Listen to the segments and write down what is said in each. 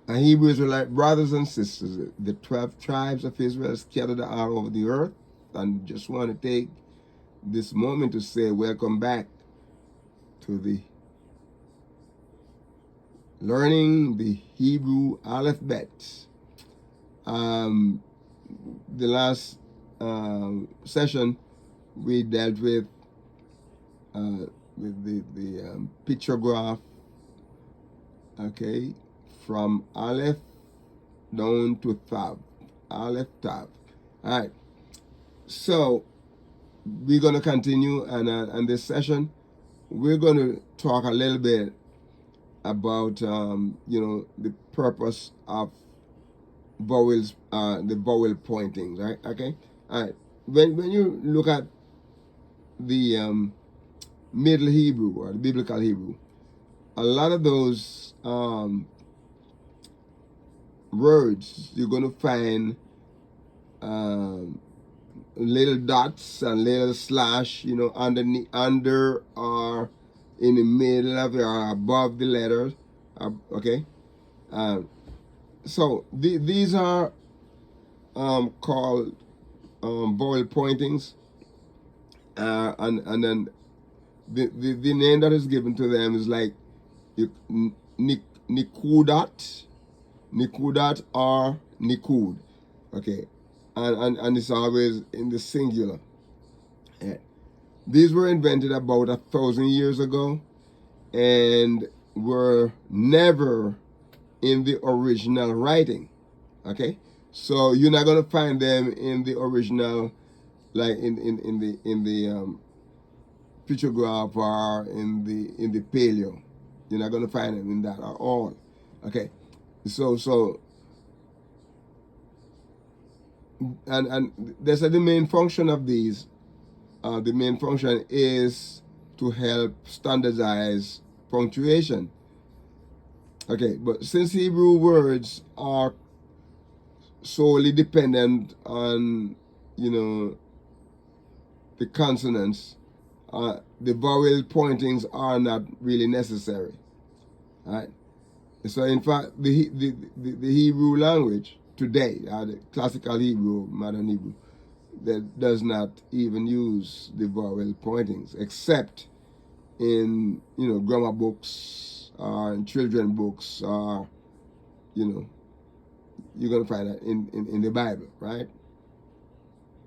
And Hebrew Israelite brothers and sisters, the 12 tribes of Israel scattered all over the earth. And just want to take this moment to say welcome back to the learning the Hebrew Alef-Bet. The last session we dealt with the pictograph, okay, from Aleph down to Tav, Aleph Tav. All right, so we're going to continue, and this session we're going to talk a little bit about the purpose of vowels, the vowel pointings, right? Okay, all right. When you look at the Middle Hebrew or the Biblical Hebrew, a lot of those words you're going to find little dots and little slash, underneath, under or in the middle of it or above the letters. Okay, so these are called vowel pointings, and then the name that is given to them is like nikudat, or nikud. Okay, and it's always in the singular. Yeah. These were invented about 1,000 years ago and were never in the original writing. Okay, so you're not gonna find them in the original, like in the Pictograph or in the Paleo. You're not gonna find them in that at all. Okay, so and that's the main function of these. The main function is to help standardize punctuation. Okay, but since Hebrew words are solely dependent on, the consonants, the vowel pointings are not really necessary. Right? So in fact, the Hebrew language today, the classical Hebrew, modern Hebrew, that does not even use the vowel pointings, except in grammar books or in children books, or you're gonna find that in the Bible, right?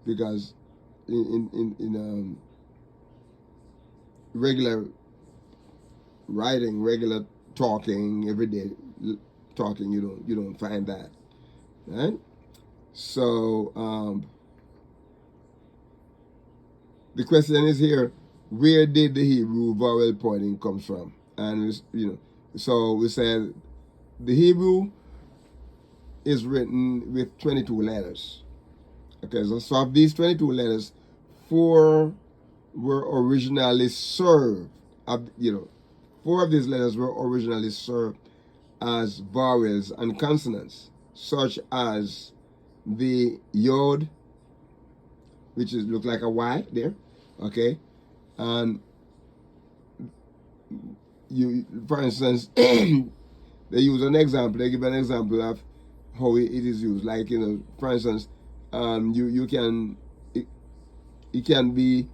Because in regular writing, regular talking, everyday talking, you don't find that, right? So the question is here: where did the Hebrew vowel pointing come from? And so we said the Hebrew is written with 22 letters. Okay, so of these 22 letters, 4 were originally served. 4 of these letters were originally served as vowels and consonants, such as the yod, which look like a Y there. Okay, and for instance, they use an example. They give an example of how it is used. Like for instance, you can it can be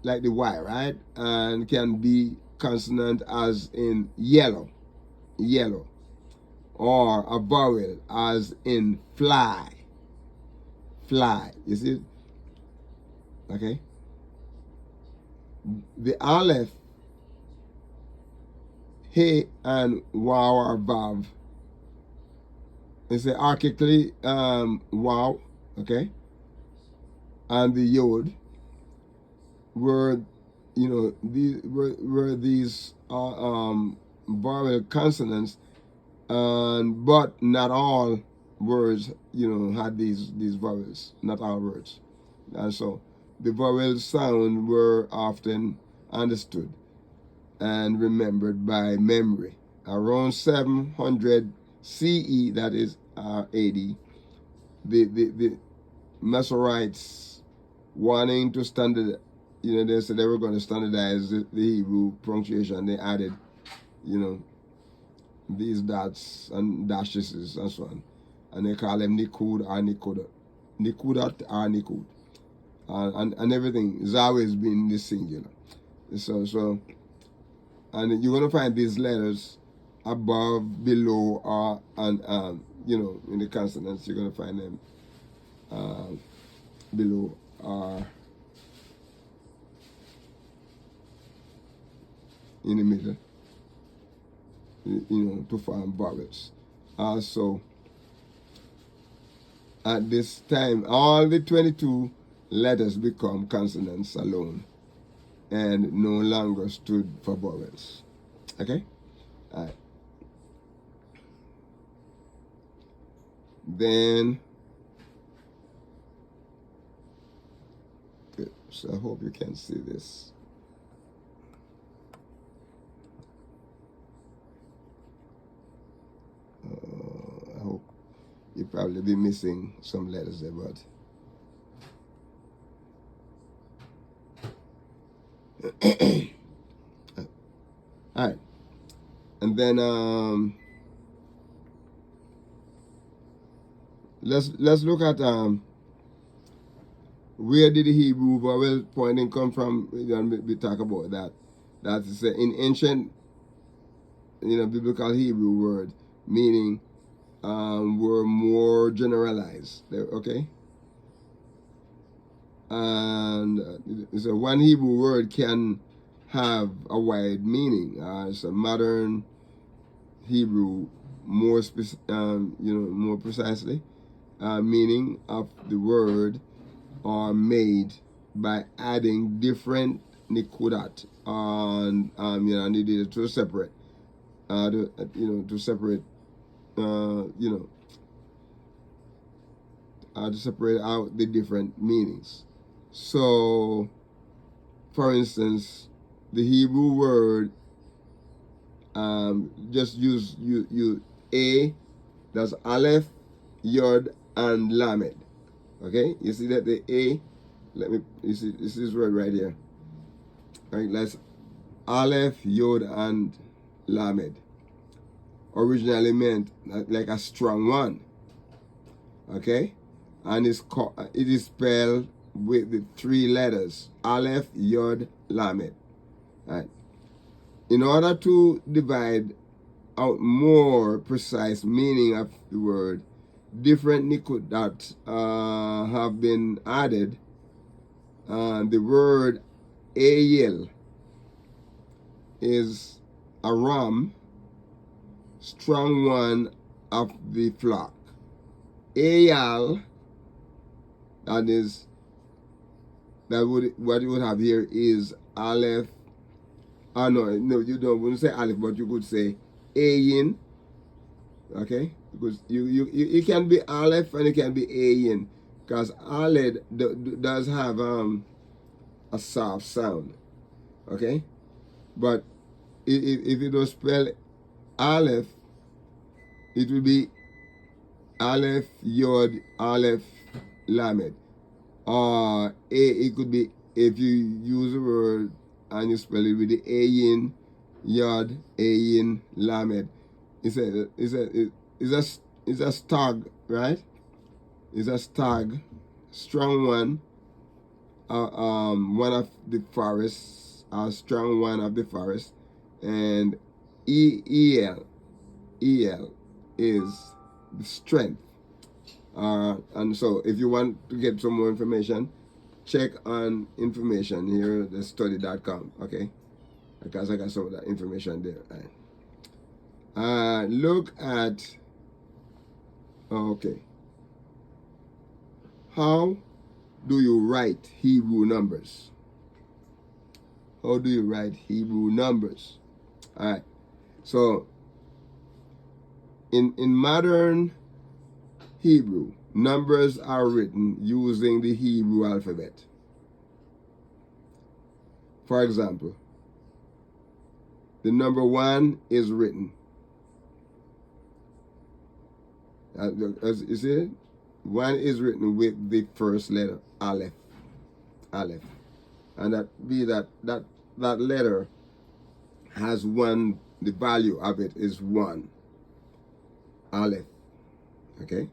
like the Y, right? And can be consonant as in yellow, or a vowel as in fly. You see? Okay. The Aleph, He, and Waw or Vav. It's archaically Waw, okay? And the Yod were, these vowel consonants, but not all words, had these vowels. Not all words, and so the vowel sound were often understood and remembered by memory. Around 700 CE, that is AD, the Masoretes, wanting to standard, they said they were going to standardize the Hebrew punctuation. They added, these dots and dashes and so on, and they call them Nikud or Nikudat, Nikudat or Nikud, and everything is always been the singular. So and you're gonna find these letters above, below, or and in the consonants you're gonna find them below or in the middle, to form vowels. So at this time, all the 22 letters become consonants alone and no longer stood for vowels. Okay? All right. Then, good. So I hope you can see this. I hope you probably be missing some letters there, but all right. And then let's look at where did the Hebrew vowel pointing come from? We talk about that. That is in ancient, biblical Hebrew word, meaning were more generalized. Okay. And so one Hebrew word can have a wide meaning. It's a modern Hebrew, more more precisely, meaning of the word are made by adding different nikudat on needed to separate to separate to separate out the different meanings. So for instance, the Hebrew word just use you A, that's Aleph, Yod, and Lamed. Okay, you see that the A, you see this word right here. Right, that's Aleph, Yod, and Lamed. Originally meant like a strong one. Okay, and it is spelled with the 3 letters Aleph, Yod, Lamed. Right. In order to divide out more precise meaning of the word, different nikudat have been added. The word Ayel is a ram, strong one of the flock. Ayal, what you would have here is Aleph. No, you don't wouldn't say Aleph, but you could say Ayin. Okay, because you can be Aleph and it can be Ayin, because Aleph does have a soft sound. Okay, but if you don't spell Aleph, it will be Aleph, Yod, Aleph, Lamed. Or it could be, if you use a word and you spell it with the Ayin, Yod, Ayin, Lamed. It's a stag, right? It's a stag, strong one. One of the forests, a strong one of the forest, and El is the strength. And so if you want to get some more information, check on information here at thestudy.com, okay? Because I got some of that information there. Look at, okay, how do you write Hebrew numbers? How do you write Hebrew numbers? All right, so in modern Hebrew, numbers are written using the Hebrew alphabet. For example, the number 1 is written. As you see it? 1 is written with the first letter, Aleph. Aleph. And that letter has 1, the value of it is 1. Aleph. Okay.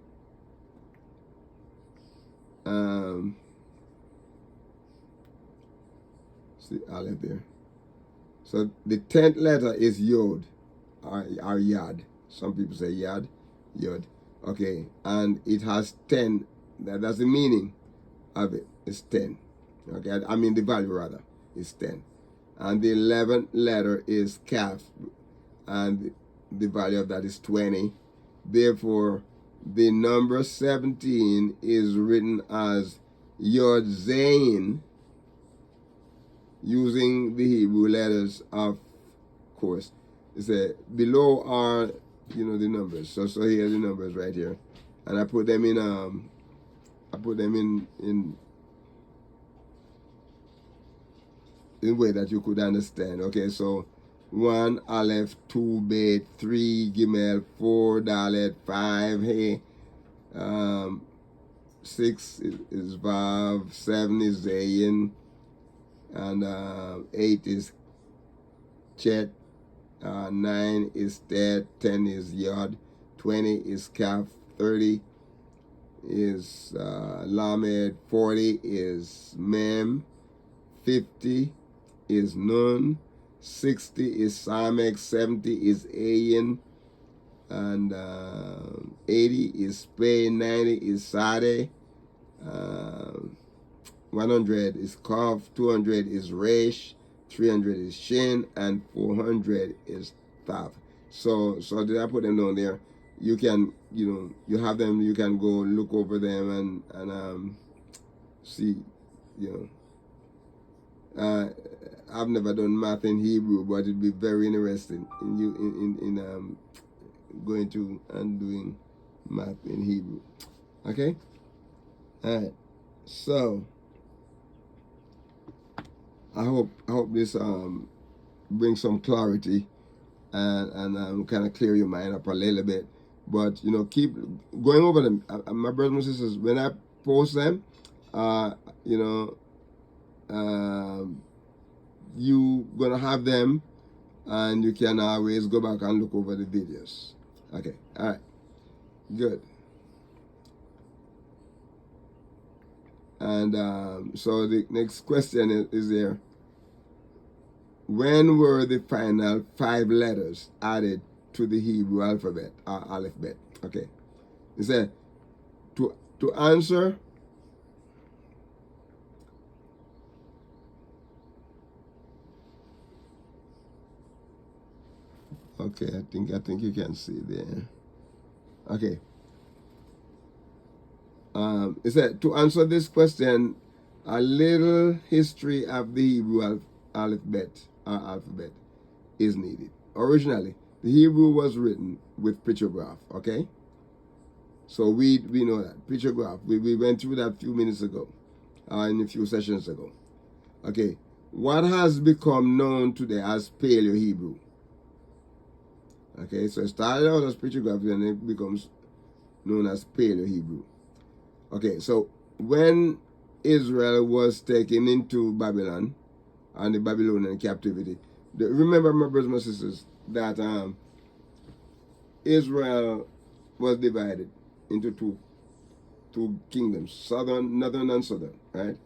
See Aleph there. So the 10th letter is Yod or Yad. Some people say Yad, Yod. Okay, and it has 10. That's the meaning of it. It's 10. Okay, I mean the value rather is 10. And the 11th letter is Kaf, and the value of that is 20. Therefore, the number 17 is written as Yod Zayin, using the Hebrew letters, of course. It's below are the numbers. So here's the numbers right here, and I put them in in a way that you could understand. Okay, so 1 Aleph, 2 Bet, 3 Gimel, 4 Dalet, 5 He, 6 is Vav, 7 is Zayin, and 8 is Chet, 9 is Tet, 10 is Yod, 20 is Kaf, 30 is Lamed, 40 is Mem, 50 is Nun, 60 is Samek, 70 is Ayin, and 80 is Pei, 90 is Sade, 100 is Kaf, 200 is Resh, 300 is Shin, and 400 is Tav. So did I put them down there? You can, you have them, you can go look over them and see, I've never done math in Hebrew, but it'd be very interesting in going to and doing math in Hebrew. Okay? All right. So I hope this brings some clarity and kind of clear your mind up a little bit. But keep going over them. My brothers and sisters, when I post them, you gonna have them, and you can always go back and look over the videos. Okay, all right, good. And so the next question is there. When were the final 5 letters added to the Hebrew alphabet, Alef-Bet? Okay, it said to answer. Okay, I think you can see there. Okay. It said to answer this question, a little history of the Hebrew alphabet is needed. Originally, the Hebrew was written with pictograph. Okay. So we know that pictograph. We went through that a few minutes ago, in a few sessions ago. Okay. What has become known today as Paleo Hebrew? Okay, so it started out as pictography and it becomes known as Paleo Hebrew. Okay, so when Israel was taken into Babylon and the Babylonian captivity, remember, my brothers and sisters, that Israel was divided into two kingdoms, northern and southern, right?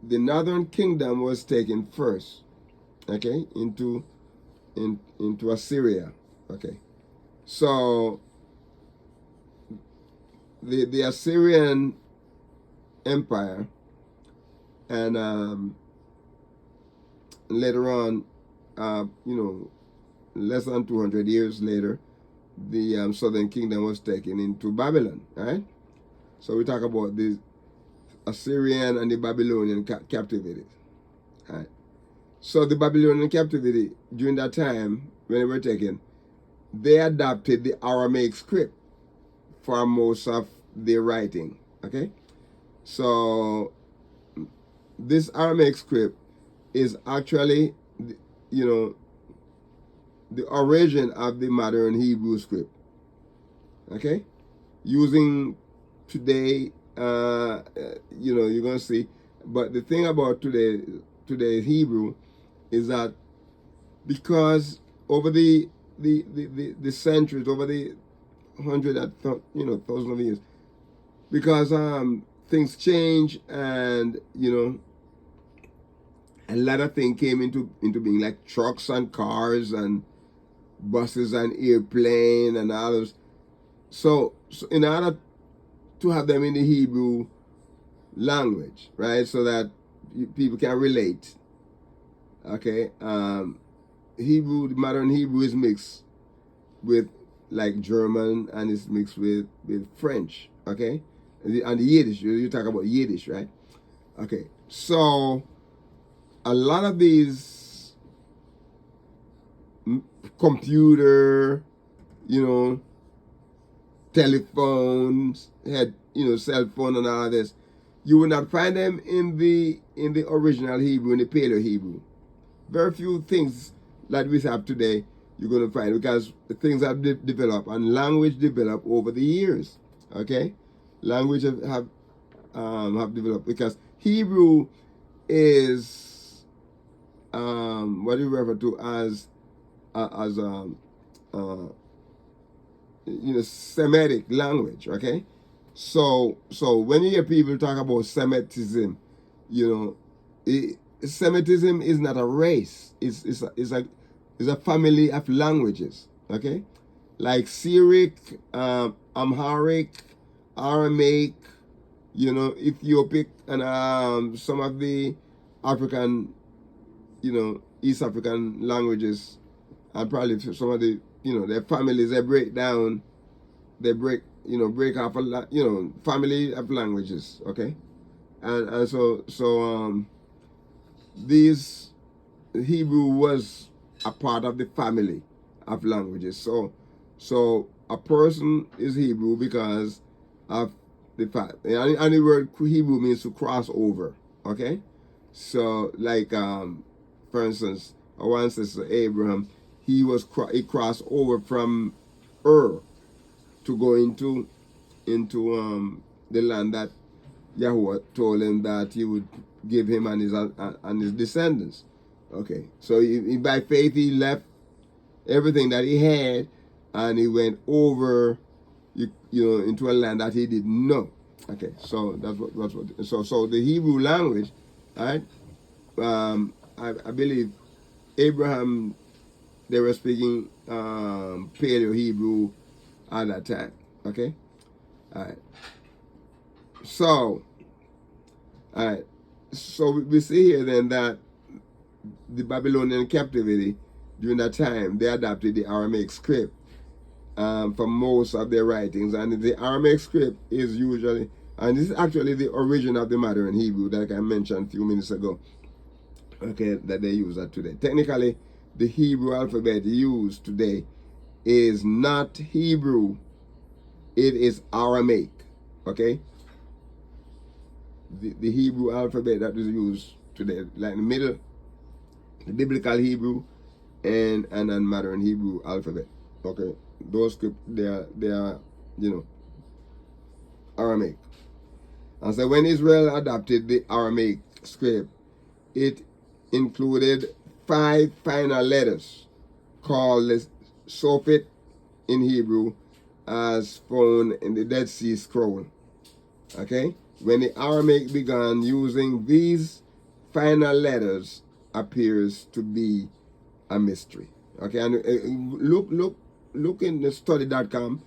The northern kingdom was taken first, okay, into Assyria. Okay, so the Assyrian Empire, and later on, less than 200 years later, the southern kingdom was taken into Babylon. Right. So we talk about the Assyrian and the Babylonian captivity. Right. So the Babylonian captivity during that time when they were taken, they adopted the Aramaic script for most of their writing. Okay, so this Aramaic script is actually, the origin of the modern Hebrew script. Okay, using today, you're gonna see. But the thing about today's Hebrew is that because over the centuries, over the thousands of years, because things change, and a lot of things came into being, like trucks and cars and buses and airplane and all those. So in order to have them in the Hebrew language, right, so that people can relate, okay, Hebrew, the modern Hebrew is mixed with like German, and it's mixed with French, okay, and the Yiddish. You talk about Yiddish, right? Okay, so a lot of these computer, telephones, cell phone and all this, you will not find them in the original Hebrew, in the Paleo Hebrew. Very few things that we have today you're going to find, because things have developed, and language developed over the years. Okay, language have developed, because Hebrew is what we refer to as Semitic language. Okay, so when you hear people talk about Semitism, Semitism is not a race. It's a family of languages. Okay, like Syriac, Amharic, Aramaic, Ethiopic, and some of the African, East African languages, and probably some of the, their families, they break off a lot, family of languages. Okay, and so these Hebrew was a part of the family of languages. So a person is Hebrew because of the fact, and the word Hebrew means to cross over. Okay, so like for instance, our ancestor Abraham, he crossed over from Ur to go into the land that Yahweh told him that he would give him and his descendants. Okay, so by faith he left everything that he had, and he went over, into a land that he didn't know. Okay, so that's what. So the Hebrew language, right? I believe Abraham, they were speaking Paleo Hebrew at that time. Okay, all right. So, all right. So we see here then that the Babylonian captivity, during that time, they adopted the Aramaic script for most of their writings, and the Aramaic script is usually, and this is actually the origin of the modern Hebrew that I mentioned a few minutes ago. Okay, that they use that today. Technically, the Hebrew alphabet used today is not Hebrew; it is Aramaic. Okay, the Hebrew alphabet that is used today, like in the middle, the biblical Hebrew and modern Hebrew alphabet. Okay, those scripts, they are Aramaic. And so when Israel adopted the Aramaic script, it included 5 final letters called the Sophit in Hebrew, as found in the Dead Sea Scroll. Okay, when the Aramaic began using these final letters, appears to be a mystery. Okay, and look in the study.com,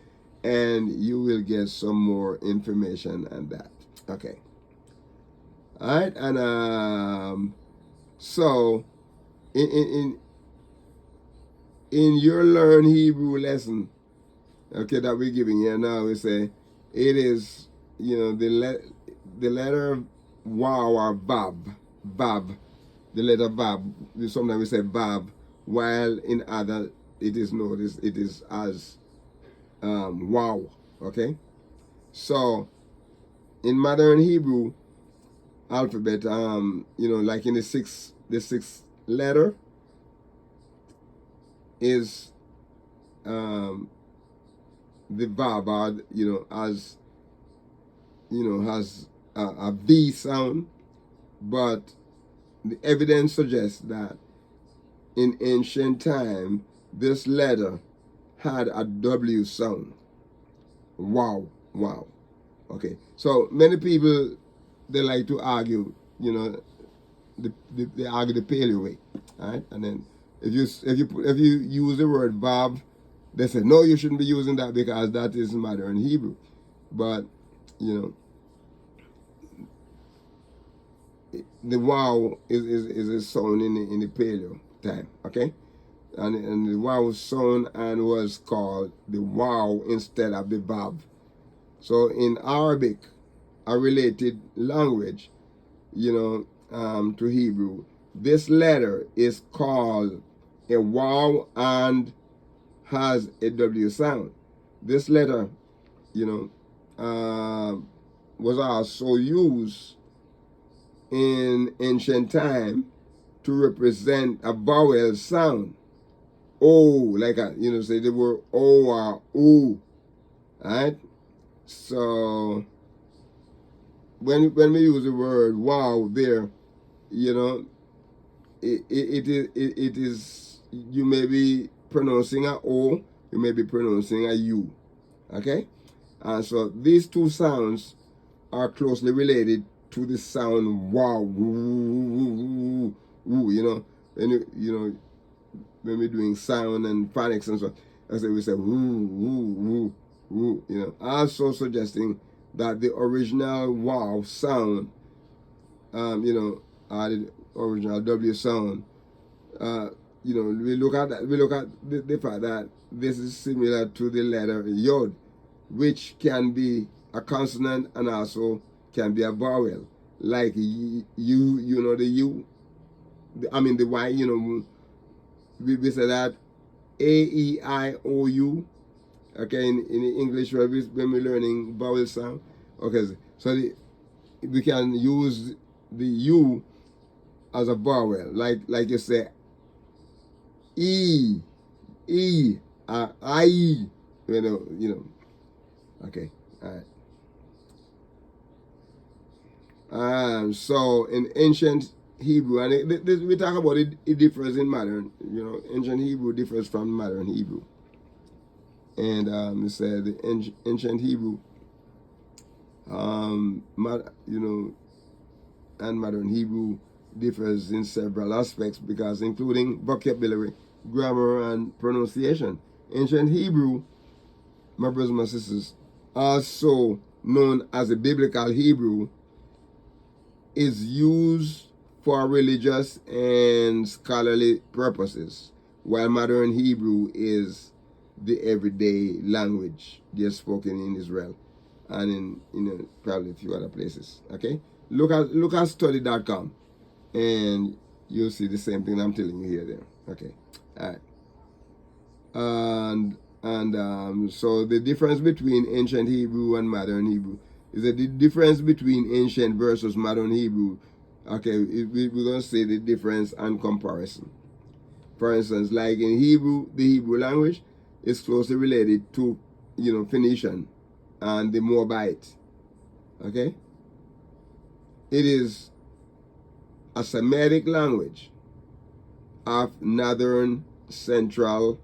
and you will get some more information on that. Okay, all right, and so in your Learn Hebrew lesson, okay, that we're giving here now, we say it is, the letter Waw or Vav, the letter Vav. Sometimes we say Vav, while in other it is noticed it is as Waw. Okay, so in modern Hebrew alphabet, like in the sixth letter is the Vav, as has a V sound, but the evidence suggests that in ancient time this letter had a W sound. Wow, wow. Okay, so many people, they like to argue, they argue the Paleo way, right? And then if you use the word vav, they say no, you shouldn't be using that because that is modern Hebrew. But you know, the wow is a sound in the Paleo time, okay? And the wow sound and was called the wow instead of the vav. So in Arabic, a related language, to Hebrew, this letter is called a waw and has a W sound. This letter, you know, was also used in ancient time to represent a vowel sound. O, like say the word O or oo, right? So when we use the word wow there, you know, it is you may be pronouncing a O, you may be pronouncing a U. Okay? And so these two sounds are closely related to the sound wow. Woo, when when we're doing sound and phonics and so, as we say woo, also suggesting that the original wow sound, the original W sound, we look at that, we look at the fact that this is similar to the letter yod, which can be a consonant and also can be a vowel, like the U, the Y, we say that AEIOU, okay, in English when we're learning vowel sound, okay, so we can use the U as a vowel, like you say E, I, okay, all right. So in ancient Hebrew, and we talk about it differs in modern, ancient Hebrew differs from modern Hebrew. And it said the ancient Hebrew, and modern Hebrew differs in several aspects because including vocabulary, grammar, and pronunciation. Ancient Hebrew, my brothers and my sisters, also known as the biblical Hebrew, is used for religious and scholarly purposes, while modern Hebrew is the everyday language just spoken in Israel and in probably a few other places. Okay, look at study.com and you'll see the same thing I'm telling you here. There. Okay, all right. And so the difference between ancient Hebrew and modern Hebrew is that the difference between ancient versus modern Hebrew. Okay, we're going to say the difference and comparison. For instance, like in Hebrew, the Hebrew language is closely related to, Phoenician and the Moabite. Okay, it is a Semitic language of northern central,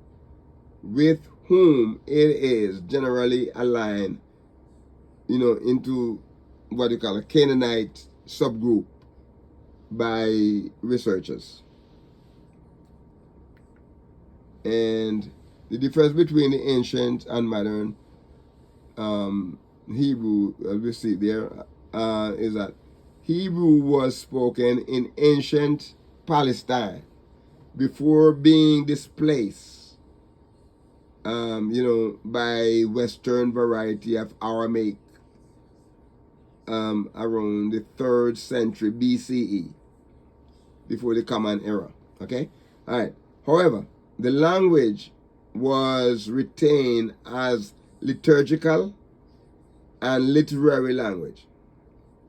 with whom it is generally aligned, into what you call a Canaanite subgroup by researchers. And the difference between the ancient and modern Hebrew, we see there, is that Hebrew was spoken in ancient Palestine before being displaced, by Western variety of Aramaic around the 3rd century BCE, before the Common Era. Okay? All right. However, the language was retained as liturgical and literary language.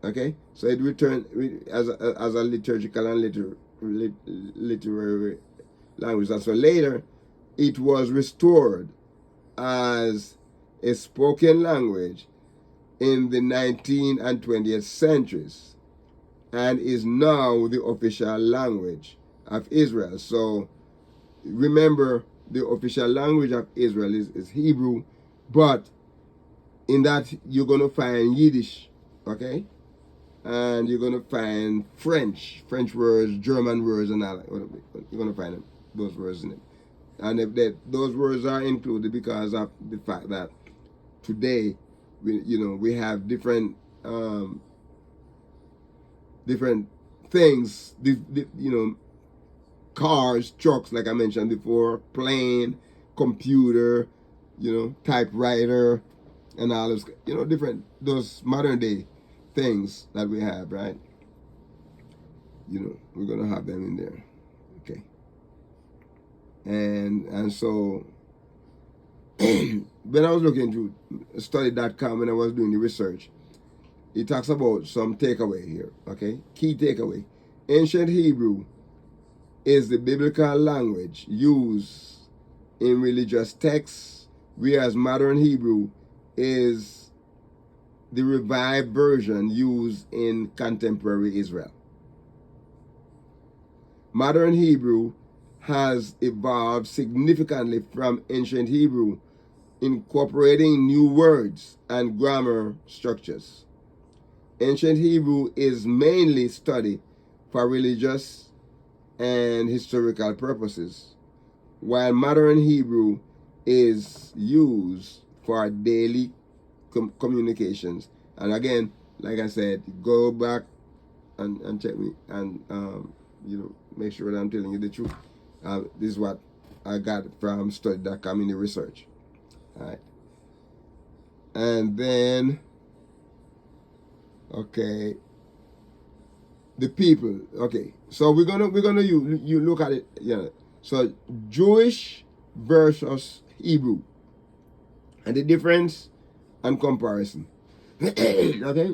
Okay? So it returned as a liturgical and literary language. And so later, it was restored as a spoken language in the 19th and 20th centuries and is now the official language of Israel. So remember, the official language of Israel is Hebrew, but in that you're going to find Yiddish, okay? And you're going to find French words, German words, and all that. You're going to find them, those words in it. And if those words are included because of the fact that today, we have different things, cars, trucks, like I mentioned before, plane, computer, typewriter, and all those, different, those modern day things that we have, right? We're going to have them in there. Okay. And so when I was looking through study.com, when I was doing the research, it talks about some takeaway here, okay? Key takeaway. Ancient Hebrew is the biblical language used in religious texts, whereas modern Hebrew is the revived version used in contemporary Israel. Modern Hebrew has evolved significantly from ancient Hebrew, incorporating new words and grammar structures. Ancient Hebrew is mainly studied for religious and historical purposes, while modern Hebrew is used for daily communications. And again, like I said, go back and check me and make sure that I'm telling you the truth. This is what I got from study.com in the research. All right. And then, okay, the people. Okay, so we're gonna you look at it. So Jewish versus Hebrew, and the difference and comparison. Okay.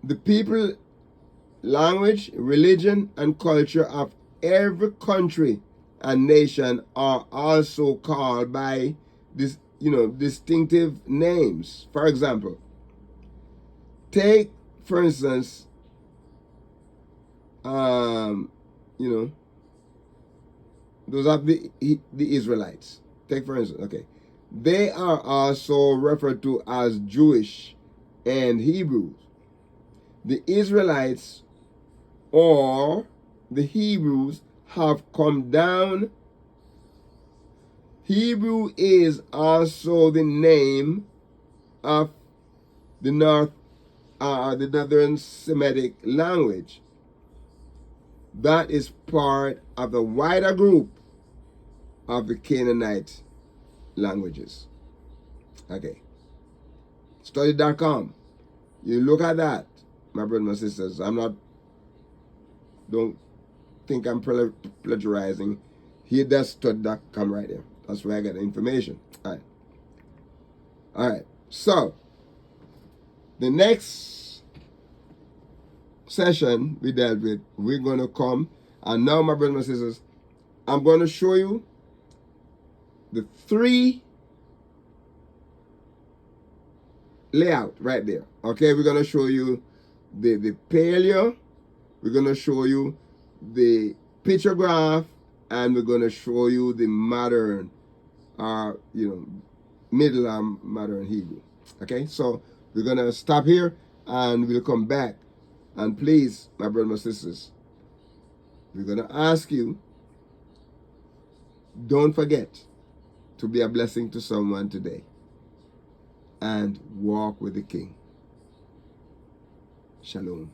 The people, language, religion, and culture of every country and nation are also called by this, distinctive names. For example, take, for instance, those are the Israelites. Take, for instance, okay. They are also referred to as Jewish and Hebrews. The Israelites or the Hebrews have come down. Hebrew is also the name of the Northern Semitic language that is part of the wider group of the Canaanite languages. Okay. Study.com. You look at that, my brothers and sisters. Don't think I'm plagiarizing. Here, that's study.com right there. That's where I get the information. All right. So, the next session we dealt with, we're going to come, and now, my brothers and sisters, I'm going to show you the 3 layout right there. Okay, we're going to show you the Paleo, we're going to show you the Pictograph, and we're going to show you the modern, middle and modern Hebrew. Okay, so we're going to stop here and we'll come back. And please, my brothers and sisters, we're going to ask you, don't forget to be a blessing to someone today and walk with the King. Shalom.